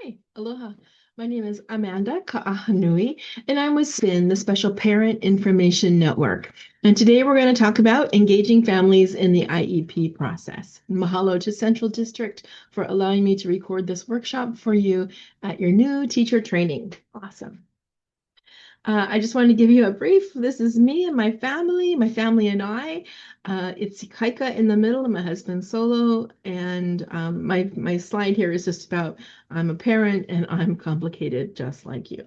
Hi, aloha. My name is Amanda Kaahanui, and I'm with SPIN, the Special Parent Information Network. And today we're going to talk about engaging families in the IEP process. Mahalo to Central District for allowing me to record this workshop for you at your new teacher training. Awesome. I just wanted to give you a brief. This is me and my family and I. It's Kaika in the middle and my husband Solo. And my slide here is just about I'm a parent and I'm complicated just like you.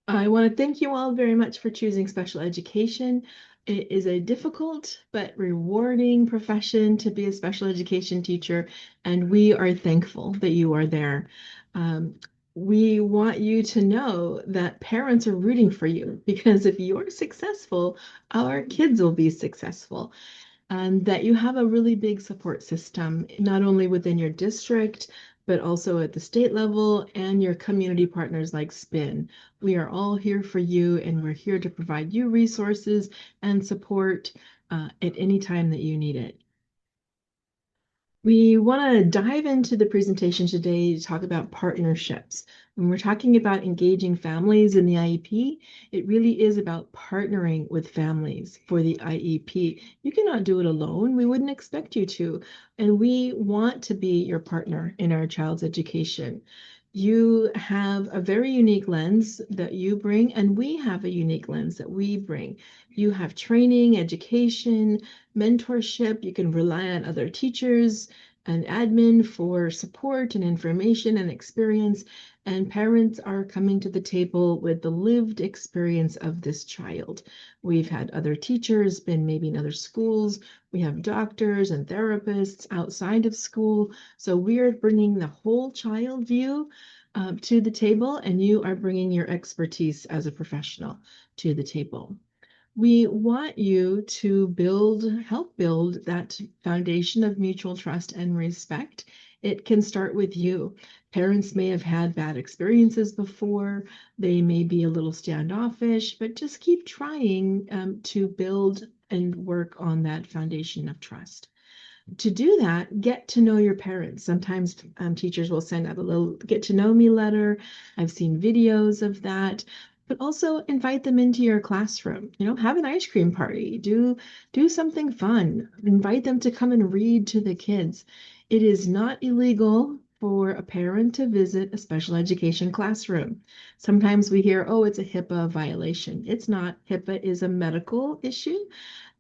I want to thank you all very much for choosing special education. It is a difficult but rewarding profession to be a special education teacher, and we are thankful that you are there. Um, we want you to know that parents are rooting for you because if you're successful, our kids will be successful and that you have a really big support system, not only within your district, but also at the state level and your community partners like SPIN. We are all here for you, and we're here to provide you resources and support at any time that you need it. We want to dive into the presentation today to talk about partnerships. When we're talking about engaging families in the IEP, it really is about partnering with families for the IEP. You cannot do it alone. We wouldn't expect you to. And we want to be your partner in our child's education. You have a very unique lens that you bring, and we have a unique lens that we bring. You have training, education, mentorship. You can rely on other teachers and admin for support and information and experience. And parents are coming to the table with the lived experience of this child. We've had other teachers, been maybe in other schools. We have doctors and therapists outside of school. So we're bringing the whole child view to the table, and you are bringing your expertise as a professional to the table. We want you to help build that foundation of mutual trust and respect. It can start with you. Parents may have had bad experiences before. They may be a little standoffish, but just keep trying to build and work on that foundation of trust. To do that, get to know your parents. Sometimes teachers will send out a little get to know me letter. I've seen videos of that, but also invite them into your classroom. Have an ice cream party. Do something fun. Invite them to come and read to the kids. It is not illegal for a parent to visit a special education classroom. Sometimes we hear, oh, it's a HIPAA violation. It's not. HIPAA is a medical issue.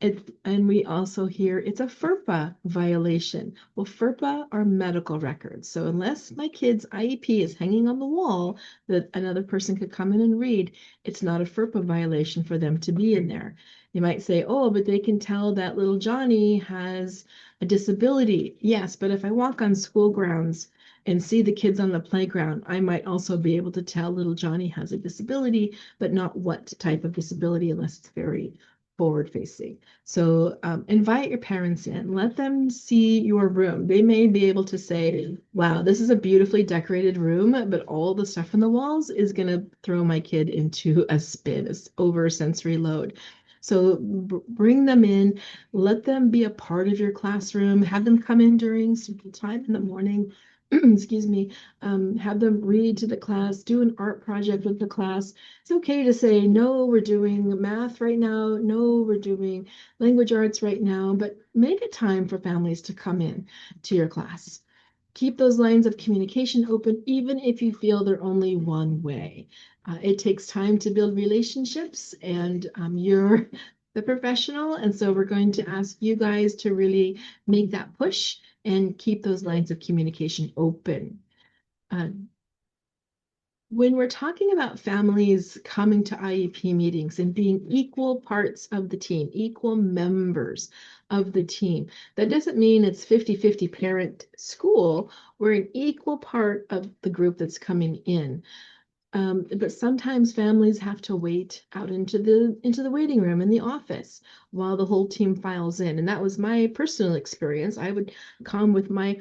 And we also hear it's a FERPA violation. Well, FERPA are medical records. So unless my kid's IEP is hanging on the wall that another person could come in and read, it's not a FERPA violation for them to be in there. You might say, oh, but they can tell that little Johnny has a disability. Yes, but if I walk on school grounds and see the kids on the playground, I might also be able to tell little Johnny has a disability, but not what type of disability unless it's very forward facing. So invite your parents in, let them see your room. They may be able to say, wow, this is a beautifully decorated room, but all the stuff on the walls is going to throw my kid into a spin, over sensory load. So bring them in, let them be a part of your classroom, have them come in during some time in the morning. Excuse me, have them read to the class, do an art project with the class. It's okay to say, no, we're doing math right now. No, we're doing language arts right now, but make a time for families to come in to your class. Keep those lines of communication open, even if you feel they're only one way. It takes time to build relationships, and you're the professional. And so we're going to ask you guys to really make that push and keep those lines of communication open. Uh, when we're talking about families coming to IEP meetings and being equal parts of the team, equal members of the team, that doesn't mean it's 50-50 parent school. We're an equal part of the group that's coming in. But sometimes families have to wait out into the waiting room in the office while the whole team files in. And that was my personal experience. I would come with my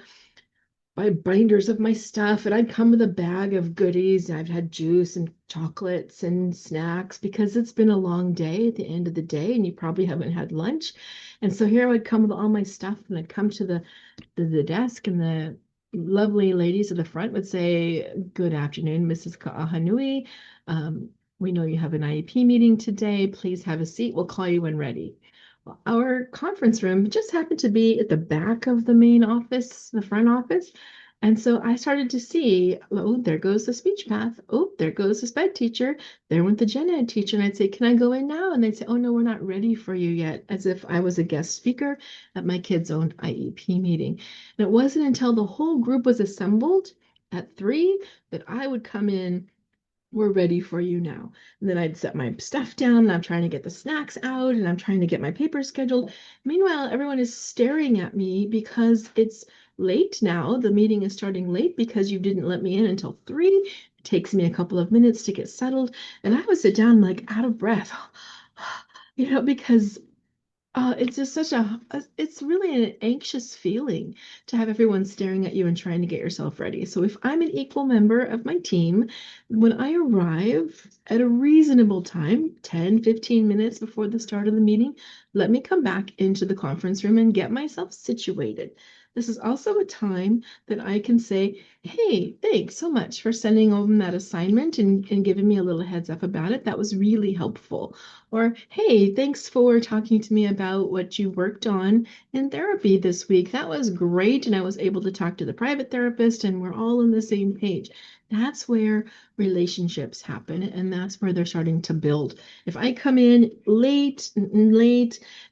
binders of my stuff, and I'd come with a bag of goodies. I've had juice and chocolates and snacks because it's been a long day at the end of the day, and you probably haven't had lunch. And so here I would come with all my stuff, and I'd come to the desk, and lovely ladies at the front would say, "Good afternoon, Mrs. Kaahanui. Um, we know you have an IEP meeting today. Please have a seat. We'll call you when ready." Well, our conference room just happened to be at the back of the main office, the front office. And so I started to see, oh, there goes the speech path. Oh, there goes the sped teacher. There went the gen ed teacher. And I'd say, "Can I go in now?" And they'd say, "Oh, no, we're not ready for you yet," as if I was a guest speaker at my kid's own IEP meeting. And it wasn't until the whole group was assembled at 3 that I would come in. "We're ready for you now." And then I'd set my stuff down and I'm trying to get the snacks out and I'm trying to get my papers scheduled. Meanwhile, everyone is staring at me because it's late now. The meeting is starting late because you didn't let me in until 3. It takes me a couple of minutes to get settled. And I would sit down like out of breath, because it's just it's really an anxious feeling to have everyone staring at you and trying to get yourself ready. So if I'm an equal member of my team, when I arrive at a reasonable time, 10, 15 minutes before the start of the meeting, let me come back into the conference room and get myself situated. This is also a time that I can say, "Hey, thanks so much for sending over that assignment and giving me a little heads up about it. That was really helpful." Or, "Hey, thanks for talking to me about what you worked on in therapy this week. That was great. And I was able to talk to the private therapist, and we're all on the same page." That's where relationships happen, and that's where they're starting to build. If I come in late,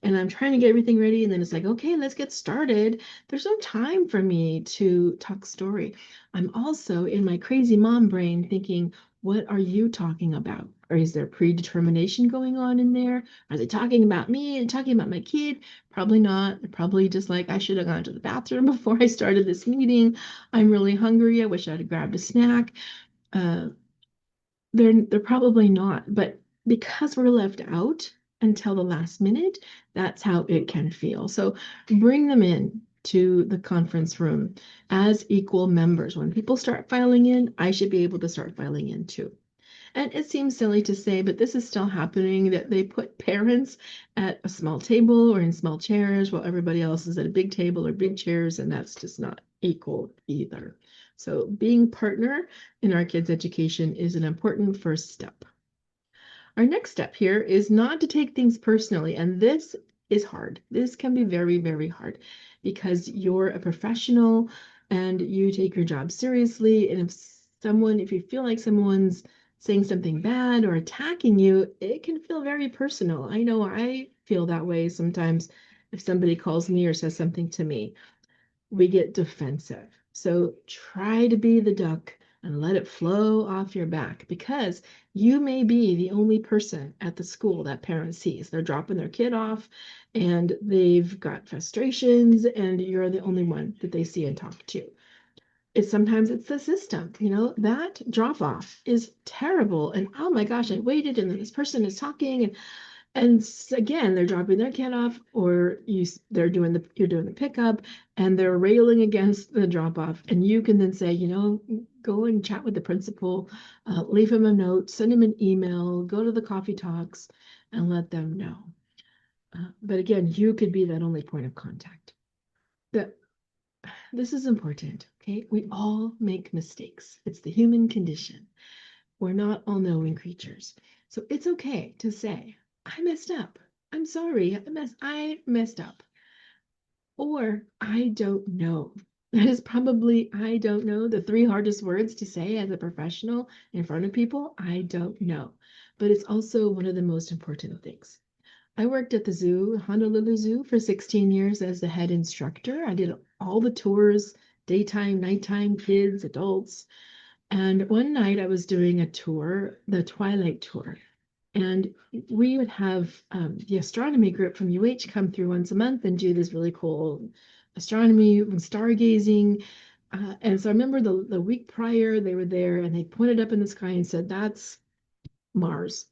and I'm trying to get everything ready, and then it's like, "Okay, let's get started," there's no time for me to talk story. I'm also in my crazy mom brain thinking, "What are you talking about? Or is there predetermination going on in there? Are they talking about me and talking about my kid?" Probably not. They're probably just like, "I should have gone to the bathroom before I started this meeting. I'm really hungry. I wish I'd have grabbed a snack." Uh, they're probably not, but because we're left out until the last minute, that's how it can feel. So bring them in to the conference room as equal members. When people start filing in, I should be able to start filing in too. And it seems silly to say, but this is still happening, that they put parents at a small table or in small chairs while everybody else is at a big table or big chairs, and that's just not equal either. So being partner in our kids' education is an important first step. Our next step here is not to take things personally, and this is hard. This can be very, very hard because you're a professional and you take your job seriously. And if you feel like someone's saying something bad or attacking you, it can feel very personal. I know I feel that way sometimes if somebody calls me or says something to me. We get defensive. So try to be the duck and let it flow off your back, because you may be the only person at the school that parent sees. They're dropping their kid off and they've got frustrations, and you're the only one that they see and talk to. Sometimes it's the system, that drop off is terrible. And oh my gosh, I waited and then this person is talking, and again, they're dropping their kid off, or you're doing the pickup, and they're railing against the drop off, and you can then say, go and chat with the principal, leave him a note, send him an email, go to the coffee talks, and let them know. But again, you could be that only point of contact. That This is important. Okay, we all make mistakes. It's the human condition. We're not all-knowing creatures. So it's okay to say, "I messed up. I'm sorry. I messed up." Or "I don't know." That is probably, "I don't know," the 3 hardest words to say as a professional in front of people. I don't know. But it's also one of the most important things. I worked at the zoo, Honolulu Zoo, for 16 years as the head instructor. I did all the tours, daytime, nighttime, kids, adults. And one night I was doing a tour, the Twilight Tour, and we would have the astronomy group from UH come through once a month and do this really cool astronomy and stargazing. And so I remember the week prior, they were there and they pointed up in the sky and said, "That's Mars."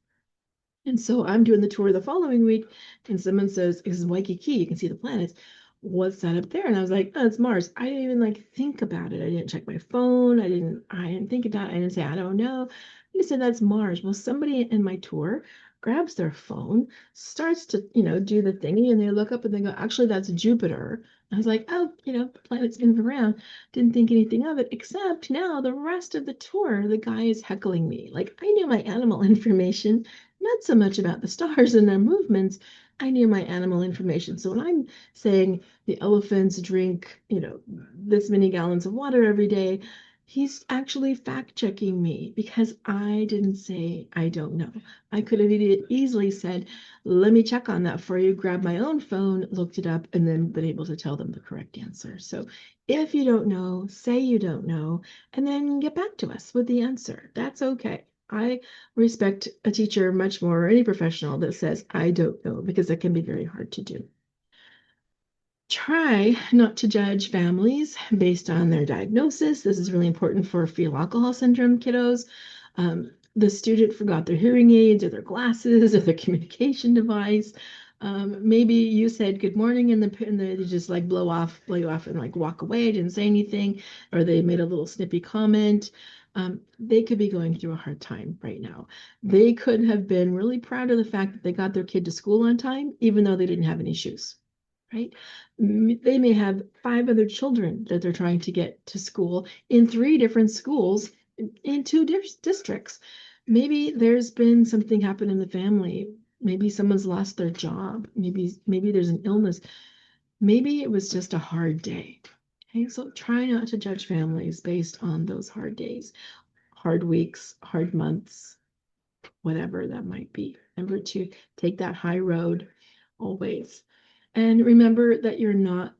And so I'm doing the tour the following week, and someone says, "This is Waikiki, you can see the planets. What's that up there?" And I was like, "Oh, it's Mars." I didn't even think about it. I didn't check my phone. I didn't think about it. I didn't say, "I don't know." I just said, "That's Mars." Well, somebody in my tour grabs their phone, starts to, do the thingy, and they look up and they go, "Actually, that's Jupiter." I was like, oh, planets move around. Didn't think anything of it, except now the rest of the tour, the guy is heckling me. Like, I knew my animal information, not so much about the stars and their movements. I knew my animal information. So when I'm saying the elephants drink, this many gallons of water every day, he's actually fact checking me because I didn't say I don't know. I could have easily said, let me check on that for you, grab my own phone, looked it up, and then been able to tell them the correct answer. So if you don't know, say you don't know, and then get back to us with the answer. That's okay. I respect a teacher much more, or any professional that says, I don't know, because it can be very hard to do. Try not to judge families based on their diagnosis. This is really important for fetal alcohol syndrome kiddos. The student forgot their hearing aids or their glasses or their communication device. Maybe you said good morning and they just like blow you off and like walk away, didn't say anything, or they made a little snippy comment. They could be going through a hard time right now. They could have been really proud of the fact that they got their kid to school on time, even though they didn't have any shoes, right? They may have five other children that they're trying to get to school in three different schools in two districts. Maybe there's been something happen in the family. Maybe someone's lost their job. Maybe there's an illness. Maybe it was just a hard day. Okay, so try not to judge families based on those hard days, hard weeks, hard months, whatever that might be. Remember to take that high road always. And remember that you're not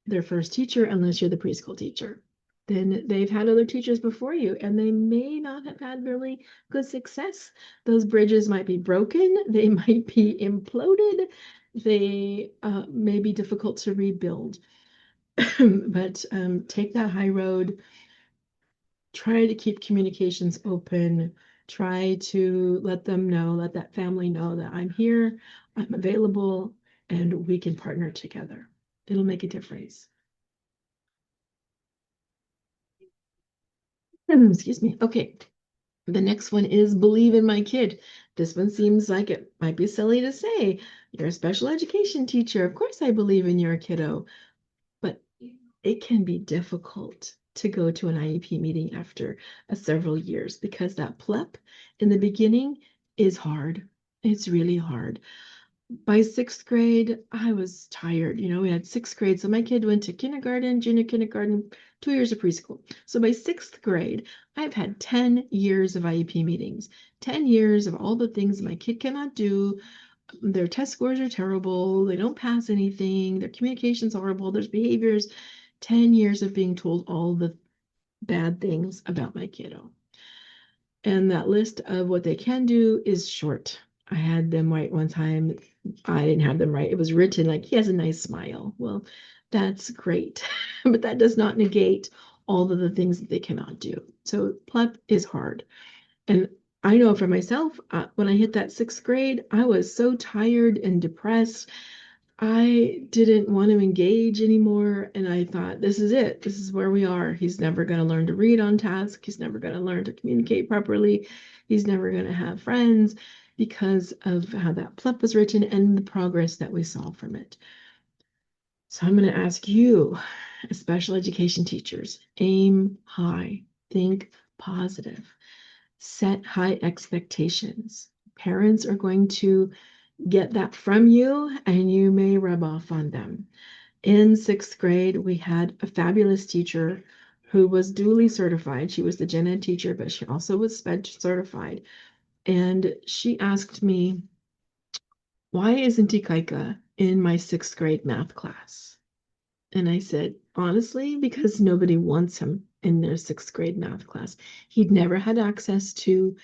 their first teacher unless you're the preschool teacher. Then they've had other teachers before you and they may not have had really good success. Those bridges might be broken, they might be imploded, they may be difficult to rebuild. But take that high road, try to keep communications open, try to let that family know that I'm here, I'm available, and we can partner together. It'll make a difference. Excuse me. Okay. The next one is believe in my kid. This one seems like it might be silly to say. You're a special education teacher. Of course, I believe in your kiddo, but it can be difficult to go to an IEP meeting after several years because that plep in the beginning is hard. It's really hard. By sixth grade, I was tired. We had sixth grade. So my kid went to kindergarten, junior kindergarten, 2 years of preschool. So by sixth grade, I've had 10 years of IEP meetings, 10 years of all the things my kid cannot do. Their test scores are terrible. They don't pass anything. Their communication's horrible. There's behaviors. 10 years of being told all the bad things about my kiddo. And that list of what they can do is short. I had them write one time. I didn't have them write. It was written like he has a nice smile. Well, that's great, but that does not negate all of the things that they cannot do. So PLEP is hard. And I know for myself, when I hit that sixth grade, I was so tired and depressed. I didn't want to engage anymore. And I thought, this is it. This is where we are. He's never going to learn to read on task. He's never going to learn to communicate properly. He's never going to have friends because of how that plep was written and the progress that we saw from it. So I'm going to ask you, special education teachers, aim high, think positive, set high expectations. Parents are going to get that from you and you may rub off on them. In sixth grade, we had a fabulous teacher who was duly certified. She was the gen ed teacher, but she also was SPED certified. And she asked me, why isn't Ikaika in my sixth grade math class? And I said, honestly, because nobody wants him in their sixth grade math class. He'd never had access to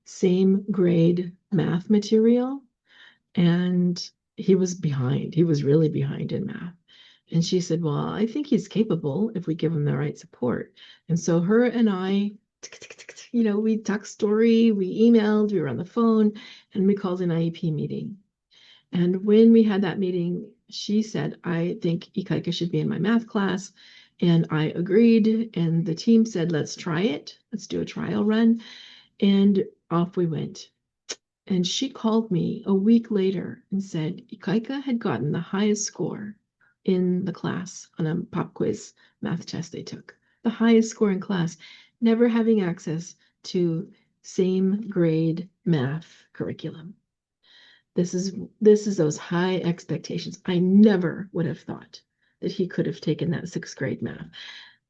same grade math material. And he was behind. He was really behind in math. And she said, well, I think he's capable if we give him the right support. And so her and I, we talked story, we emailed, we were on the phone, and we called an IEP meeting. And when we had that meeting, she said, I think Ikaika should be in my math class. And I agreed. And the team said, let's try it. Let's do a trial run. And off we went. And she called me a week later and said Ikaika had gotten the highest score in the class on a pop quiz math test they took. The highest score in class, never having access to same grade math curriculum. This is those high expectations. I never would have thought that he could have taken that sixth grade math.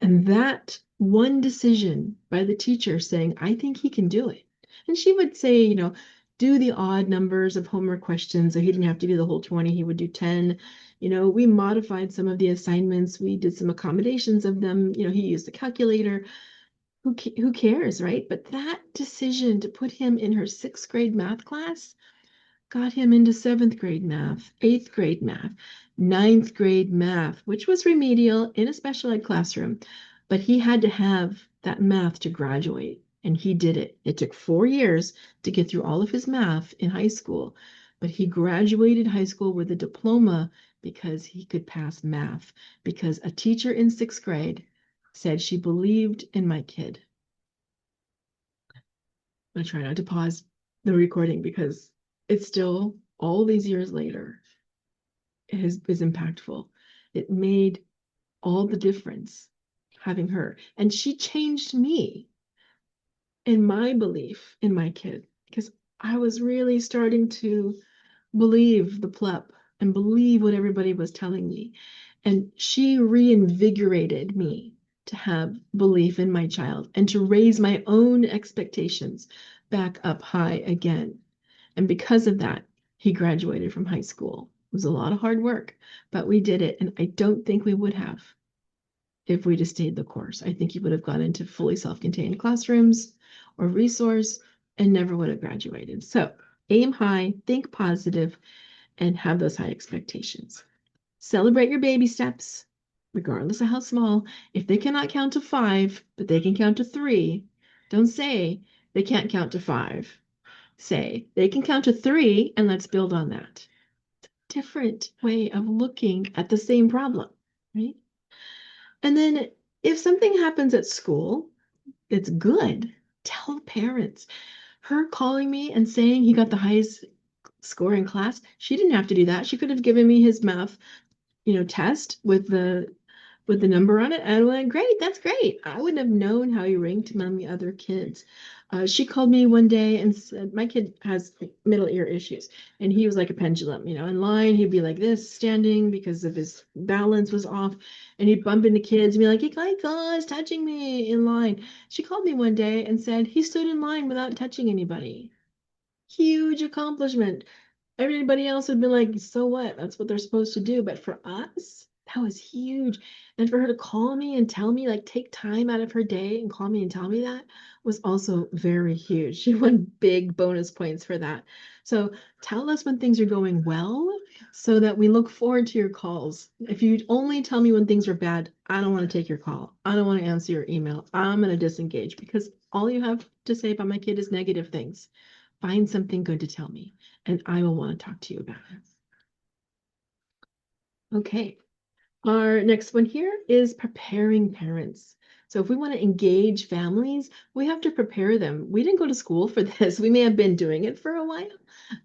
And that one decision by the teacher saying, I think he can do it. And she would say, do the odd numbers of homework questions. So he didn't have to do the whole 20, he would do 10. We modified some of the assignments. We did some accommodations of them. He used a calculator. Who cares, right? But that decision to put him in her sixth grade math class got him into seventh grade math, eighth grade math, ninth grade math, which was remedial in a special ed classroom. But he had to have that math to graduate, and he did it. It took 4 years to get through all of his math in high school, but he graduated high school with a diploma because he could pass math, because a teacher in sixth grade said she believed in my kid. I'm going to try not to pause the recording because it's still, all these years later, is impactful. It made all the difference having her. And she changed me in my belief in my kid because I was really starting to believe the plep and believe what everybody was telling me. And she reinvigorated me to have belief in my child and to raise my own expectations back up high again. And because of that, he graduated from high school. It was a lot of hard work, but we did it. And I don't think we would have if we just stayed the course. I think he would have gone into fully self-contained classrooms or resource and never would have graduated. So aim high, think positive, and have those high expectations. Celebrate your baby steps, regardless of how small. If they cannot count to 5, but they can count to 3, don't say they can't count to 5. Say they can count to 3 and let's build on that. Different way of looking at the same problem, right? And then if something happens at school, it's good. Tell parents. Her calling me and saying he got the highest score in class, she didn't have to do that. She could have given me his math, test with the number on it. And I went, great, that's great. I wouldn't have known how he ranked among the other kids. She called me one day and said, my kid has middle ear issues. And he was like a pendulum, in line, he'd be like this, standing because of his balance was off. And he'd bump into kids and be like, hey, guys, touching me in line. She called me one day and said he stood in line without touching anybody. Huge accomplishment. Everybody else would be like, so what? That's what they're supposed to do. But for us, that was huge. And for her to call me and tell me, like, take time out of her day and call me and tell me that was also very huge. She won big bonus points for that. So tell us when things are going well so that we look forward to your calls. If you only tell me when things are bad, I don't want to take your call. I don't want to answer your email. I'm going to disengage because all you have to say about my kid is negative things. Find something good to tell me, and I will want to talk to you about it. Okay. Our next one here is preparing parents. So if we want to engage families, we have to prepare them. We didn't go to school for this. We may have been doing it for a while,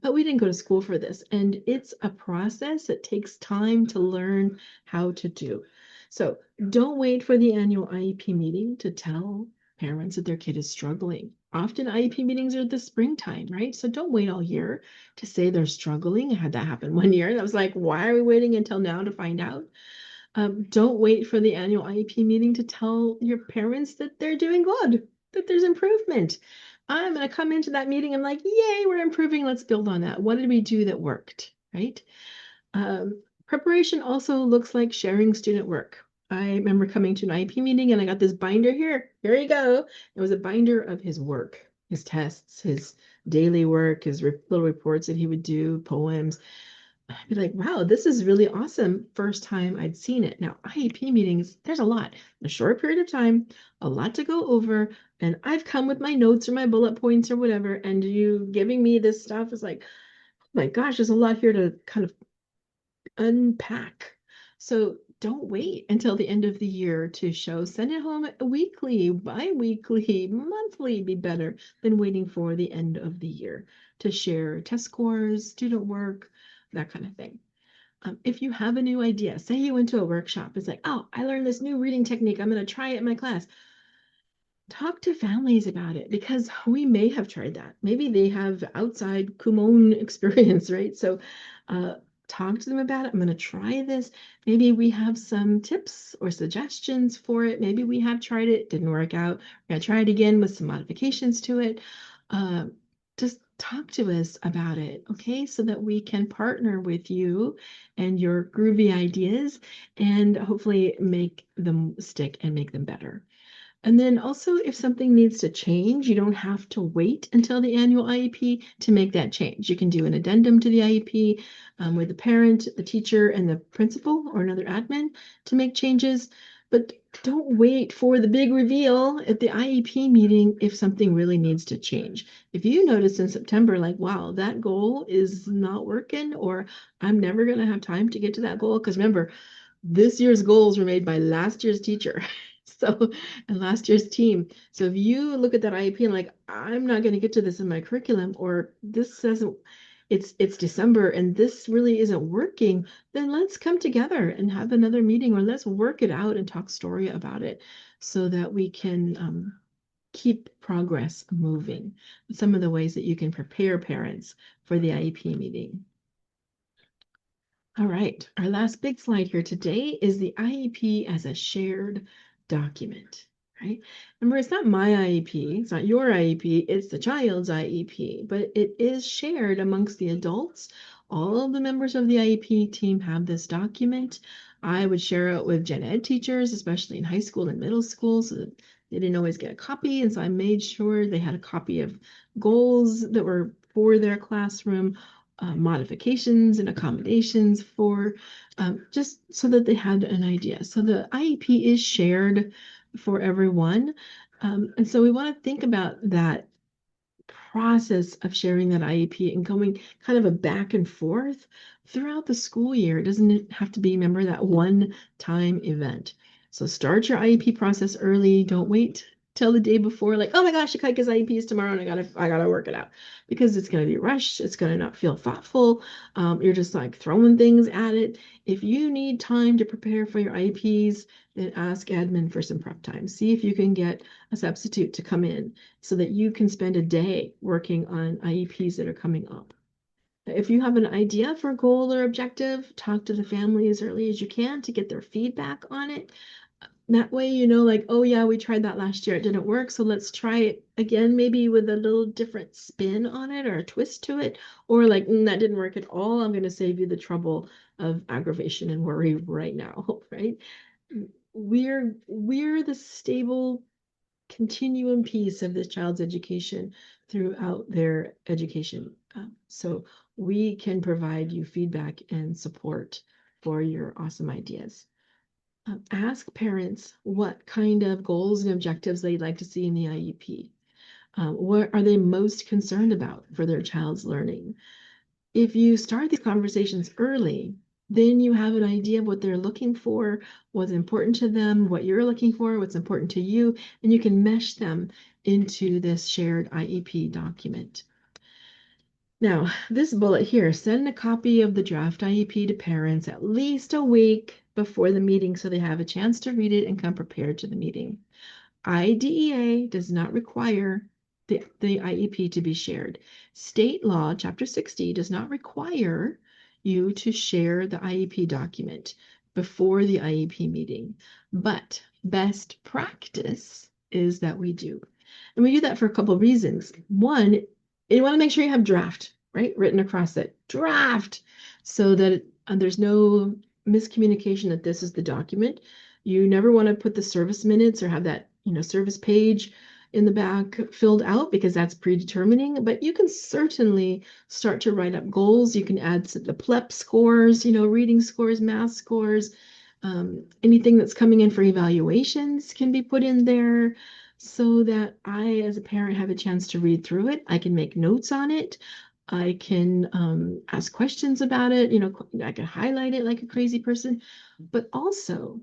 but we didn't go to school for this. And it's a process that takes time to learn how to do. So don't wait for the annual IEP meeting to tell parents that their kid is struggling. Often IEP meetings are the springtime, right? So don't wait all year to say they're struggling. I had that happen one year. And I was like, why are we waiting until now to find out? Don't wait for the annual IEP meeting to tell your parents that they're doing good, that there's improvement. I'm going to come into that meeting. I'm like, yay, we're improving. Let's build on that. What did we do that worked, right? Preparation also looks like sharing student work. I remember coming to an IEP meeting and I got this binder here. Here you go. It was a binder of his work, his tests, his daily work, his little reports that he would do, poems. I'd be like, wow, this is really awesome. First time I'd seen it. Now, IEP meetings, there's a lot, in a short period of time, a lot to go over. And I've come with my notes or my bullet points or whatever. And you giving me this stuff is like, oh my gosh, there's a lot here to kind of unpack. So don't wait until the end of the year to show. Send it home weekly, bi-weekly, monthly be better than waiting for the end of the year to share test scores, student work, that kind of thing. If you have a new idea, say you went to a workshop, it's like, oh, I learned this new reading technique. I'm going to try it in my class. Talk to families about it because we may have tried that. Maybe they have outside Kumon experience, right? So talk to them about it. I'm going to try this. Maybe we have some tips or suggestions for it. Maybe we have tried it, didn't work out. We're going to try it again with some modifications to it. Uh, just talk to us about it, okay? So that we can partner with you and your groovy ideas and hopefully make them stick and make them better. And then also, if something needs to change, you don't have to wait until the annual IEP to make that change. You can do an addendum to the IEP with the parent, the teacher, and the principal or another admin to make changes. But don't wait for the big reveal at the IEP meeting if something really needs to change. If you notice in September, like, wow, that goal is not working, or I'm never going to have time to get to that goal. Because remember, this year's goals were made by last year's teacher. So, and last year's team. So if you look at that IEP and like, I'm not going to get to this in my curriculum, or this doesn't, it's December and this really isn't working, then let's come together and have another meeting or let's work it out and talk story about it so that we can keep progress moving. Some of the ways that you can prepare parents for the IEP meeting. All right, our last big slide here today is the IEP as a shared document, right? Remember, it's not my IEP, it's not your IEP, it's the child's IEP, but it is shared amongst the adults. All of the members of the IEP team have this document. I would share it with gen ed teachers, especially in high school and middle school, so that they didn't always get a copy. And so I made sure they had a copy of goals that were for their classroom, modifications and accommodations for just so that they had an idea. So the IEP is shared for everyone. And so we want to think about that process of sharing that IEP and going kind of a back and forth throughout the school year. Doesn't it have to be, remember, that one time event? So start your IEP process early. Don't wait till the day before, like, oh my gosh, Kaika's IEP is tomorrow and I gotta work it out because it's gonna be rushed. It's gonna not feel thoughtful. You're just like throwing things at it. If you need time to prepare for your IEPs, then ask admin for some prep time. See if you can get a substitute to come in so that you can spend a day working on IEPs that are coming up. If you have an idea for goal or objective, talk to the family as early as you can to get their feedback on it. That way, you know, like, oh yeah, we tried that last year, it didn't work, so let's try it again, maybe with a little different spin on it or a twist to it, or like, that didn't work at all. I'm going to save you the trouble of aggravation and worry right now, right? We're the stable continuum piece of this child's education throughout their education. So we can provide you feedback and support for your awesome ideas. Ask parents what kind of goals and objectives they'd like to see in the IEP. What are they most concerned about for their child's learning? If you start these conversations early, then you have an idea of what they're looking for, what's important to them, what you're looking for, what's important to you, and you can mesh them into this shared IEP document. Now, this bullet here, send a copy of the draft IEP to parents at least a week before the meeting so they have a chance to read it and come prepared to the meeting. IDEA does not require the IEP to be shared. State law, Chapter 60, does not require you to share the IEP document before the IEP meeting, but best practice is that we do. And we do that for a couple of reasons. One, you want to make sure you have draft, right, written across it. Draft, so that there's no miscommunication that this is the document. You never want to put the service minutes or have that, service page in the back filled out because that's predetermining, but you can certainly start to write up goals. You can add the PLEP scores, reading scores, math scores, anything that's coming in for evaluations can be put in there so that I, as a parent, have a chance to read through it. I can make notes on it. I can ask questions about it. I can highlight it like a crazy person, but also,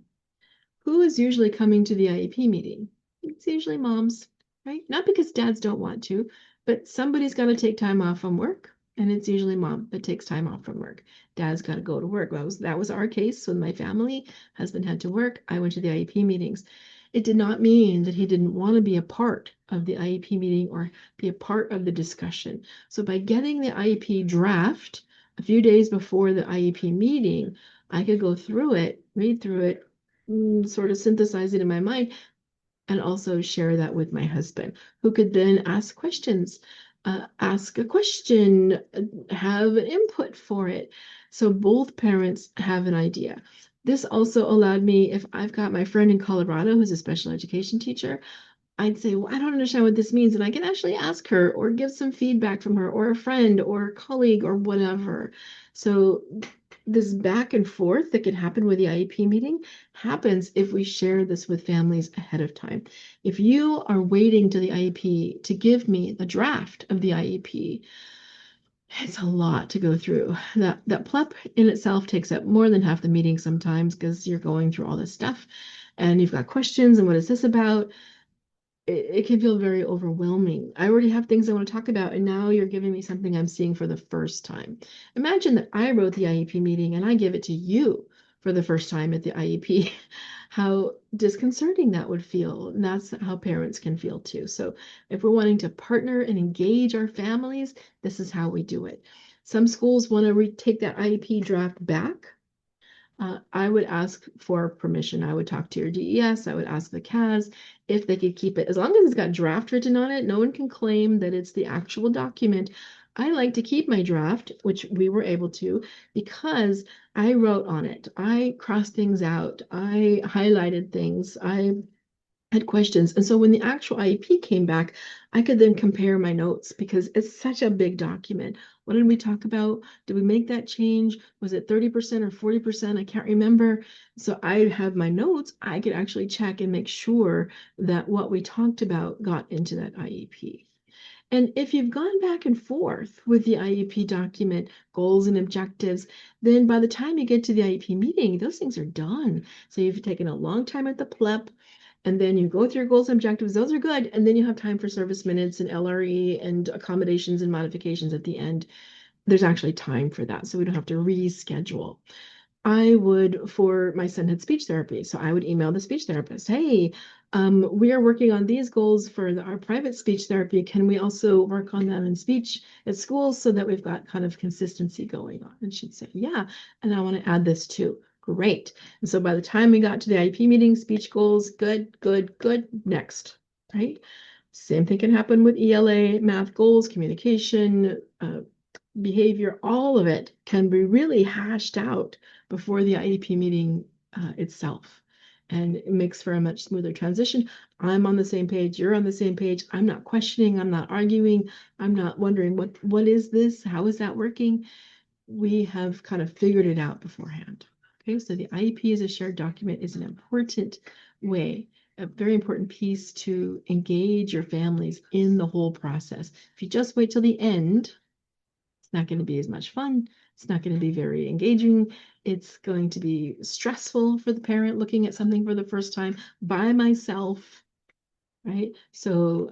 who is usually coming to the IEP meeting? It's usually moms, right? Not because dads don't want to, but somebody's got to take time off from work And it's usually mom that takes time off from work. Dad's got to go to work. That was our case with my family. Husband had to work. I went to the IEP meetings. It did not mean that he didn't want to be a part of the IEP meeting or be a part of the discussion. So by getting the IEP draft a few days before the IEP meeting, I could go through it, read through it, sort of synthesize it in my mind, and also share that with my husband, who could then ask questions, ask a question, have an input for it. So both parents have an idea. This also allowed me, if I've got my friend in Colorado who's a special education teacher, I'd say, well, I don't understand what this means. And I can actually ask her or give some feedback from her or a friend or a colleague or whatever. So this back and forth that can happen with the IEP meeting happens if we share this with families ahead of time. If you are waiting to the IEP to give me the draft of the IEP, it's a lot to go through. That PLEP in itself takes up more than half the meeting sometimes because you're going through all this stuff and you've got questions and what is this about? It can feel very overwhelming. I already have things I want to talk about, and now you're giving me something I'm seeing for the first time. Imagine that I wrote the IEP meeting and I give it to you for the first time at the IEP. How disconcerting that would feel. And that's how parents can feel too. So, if we're wanting to partner and engage our families, this is how we do it. Some schools want to take that IEP draft back. I would ask for permission. I would talk to your DES. I would ask the CAS if they could keep it. As long as it's got draft written on it, no one can claim that it's the actual document. I like to keep my draft, which we were able to, because I wrote on it. I crossed things out. I highlighted things. I had questions. And so when the actual IEP came back, I could then compare my notes because it's such a big document. What did we talk about? Did we make that change? Was it 30% or 40%? I can't remember. So I have my notes. I could actually check and make sure that what we talked about got into that IEP. And if you've gone back and forth with the IEP document, goals and objectives, then by the time you get to the IEP meeting, those things are done. So you've taken a long time at the PLEP, and then you go through your goals and objectives. Those are good. And then you have time for service minutes and LRE and accommodations and modifications at the end. There's actually time for that. So we don't have to reschedule. I would, for my son had speech therapy, so I would email the speech therapist, hey, we are working on these goals for our private speech therapy. Can we also work on them in speech at school so that we've got kind of consistency going on? And she'd say, yeah, and I want to add this too. Great. And so by the time we got to the IEP meeting, speech goals, good, good, good, next, right? Same thing can happen with ELA, math goals, communication, behavior, all of it can be really hashed out before the IEP meeting itself. And it makes for a much smoother transition. I'm on the same page, you're on the same page. I'm not questioning, I'm not arguing, I'm not wondering what is this? How is that working? We have kind of figured it out beforehand. Okay, so the IEP as a shared document is an important way, a very important piece to engage your families in the whole process. If you just wait till the end, it's not going to be as much fun. It's not going to be very engaging. It's going to be stressful for the parent looking at something for the first time by myself, right? So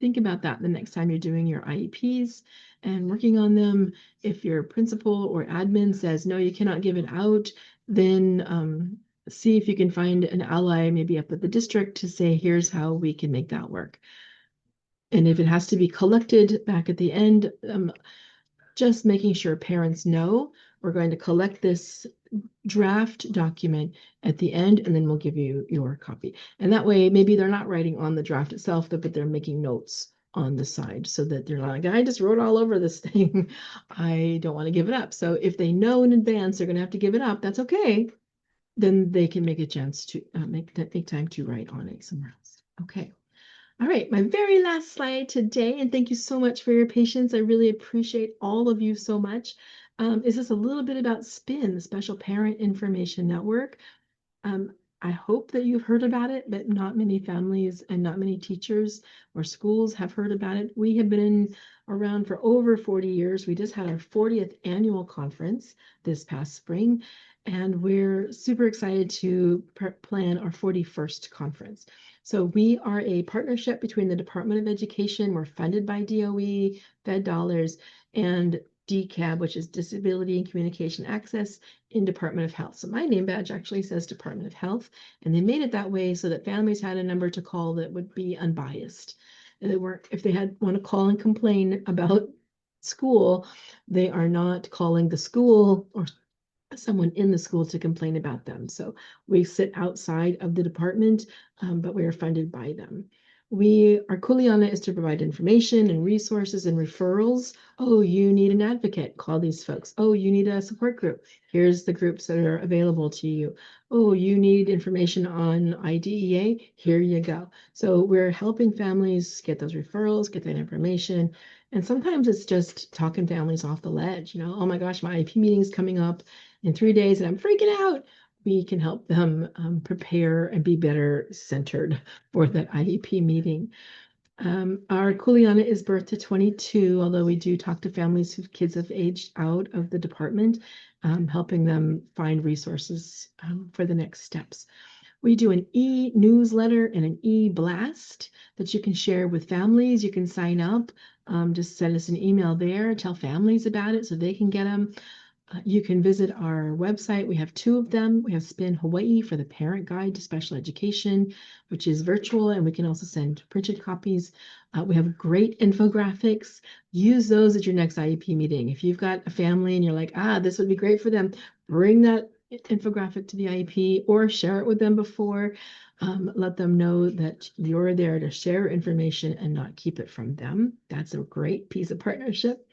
think about that the next time you're doing your IEPs and working on them. If your principal or admin says, no, you cannot give it out, then see if you can find an ally, maybe up at the district, to say, here's how we can make that work. And if it has to be collected back at the end, just making sure parents know we're going to collect this draft document at the end, and then we'll give you your copy. And that way, maybe they're not writing on the draft itself, but they're making notes on the side so that they're not like, I just wrote all over this thing. I don't want to give it up. So if they know in advance they're going to have to give it up, that's okay. Then they can make a chance to make time to write on it somewhere else. Okay. All right, my very last slide today, and thank you so much for your patience. I really appreciate all of you so much. Is this a little bit about SPIN, the Special Parent Information Network? I hope that you've heard about it, but not many families and not many teachers or schools have heard about it. We have been around for over 40 years. We just had our 40th annual conference this past spring, and we're super excited to plan our 41st conference. So we are a partnership between the Department of Education, we're funded by DOE, Fed dollars, and DCAB, which is Disability and Communication Access in Department of Health. So my name badge actually says Department of Health, and they made it that way so that families had a number to call that would be unbiased. And they weren't, if they had want to call and complain about school, they are not calling the school or someone in the school to complain about them. So we sit outside of the department, but we are funded by them. Our Kuleana is to provide information and resources and referrals. Oh, you need an advocate, call these folks. Oh, you need a support group. Here's the groups that are available to you. Oh, you need information on IDEA. Here you go. So we're helping families get those referrals, get that information. And sometimes it's just talking families off the ledge. Oh my gosh, my IEP meeting is coming up in 3 days and I'm freaking out. We can help them prepare and be better centered for that IEP meeting. Our Kuleana is birth to 22, although we do talk to families whose kids have aged out of the department, helping them find resources for the next steps. We do an e-newsletter and an e-blast that you can share with families. You can sign up, just send us an email there, tell families about it so they can get them. You can visit our website. We have two of them. We have Spin Hawaii for the Parent Guide to Special Education, which is virtual, and we can also send printed copies. We have great infographics. Use those at your next IEP meeting. If you've got a family and you're like, this would be great for them, bring that infographic to the IEP or share it with them before. Let them know that you're there to share information and not keep it from them. That's a great piece of partnership.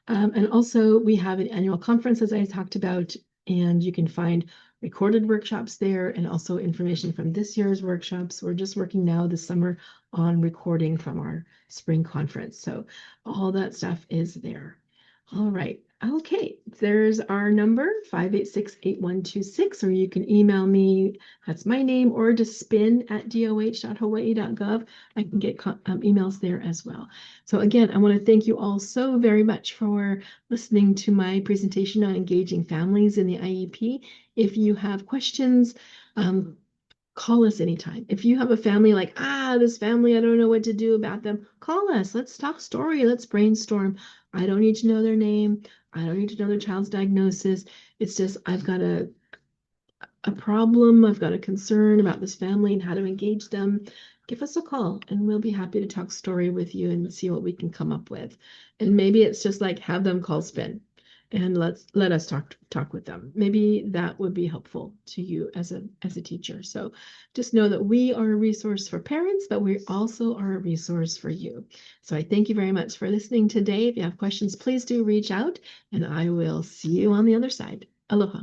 And also we have an annual conference, as I talked about, and you can find recorded workshops there and also information from this year's workshops. We're just working now this summer on recording from our spring conference. So all that stuff is there. All right. Okay, there's our number, 586-8126, or you can email me, that's my name, or just spin@doh.hawaii.gov. I can get emails there as well. So again, I want to thank you all so very much for listening to my presentation on engaging families in the IEP. If you have questions, call us anytime. If you have a family like, this family, I don't know what to do about them, call us. Let's talk story. Let's brainstorm. I don't need to know their name. I don't need to know their child's diagnosis. It's just, I've got a problem. I've got a concern about this family and how to engage them. Give us a call and we'll be happy to talk story with you and see what we can come up with. And maybe it's just like have them call Spin and let us talk with them. Maybe that would be helpful to you as a teacher. So just know that we are a resource for parents, but we also are a resource for you. So I thank you very much for listening today. If you have questions, please do reach out and I will see you on the other side. Aloha.